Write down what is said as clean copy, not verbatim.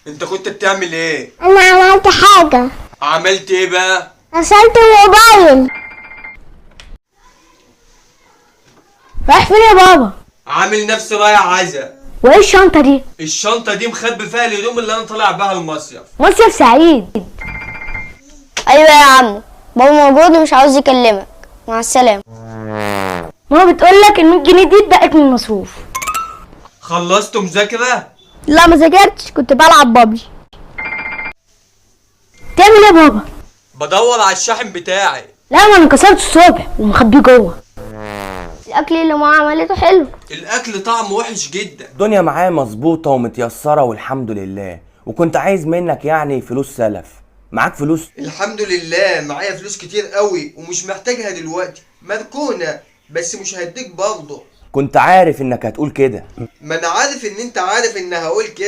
انت كنت بتعمل ايه؟ انا عملت حاجة. عملت ايه بقى؟ غسلت الموبايل. رايح فين يا بابا؟ عامل نفسي رايح عزا. وايه الشنطة دي؟ الشنطة دي مخبي فيها الهدوم اللي انا طالع بها المصيف. مصيف سعيد. ايوه يا عم، بابا موجود ومش عاوز يكلمك. مع السلامه. ماما بتقولك ال 100 جنيه دي اتبقت من المصروف. خلصتوا مذاكرة؟ لا ما ذاكرتش، كنت بلعب بابجي. تعمل ايه يا بابا؟ بدور على الشاحن بتاعي. لا ما انا كسرت الصبح ومخبيه جوه. الاكل اللي ماما عملته حلو. الاكل طعمه وحش جدا. الدنيا معايا مظبوطة ومتيسرة والحمد لله، وكنت عايز منك يعني فلوس سلف. معاك فلوس؟ الحمد لله معايا فلوس كتير قوي ومش محتاجها دلوقتي، مركونة بس مش هديك برضه. كنت عارف انك هتقول كده. ما انا عارف ان انت عارف ان هقول كده.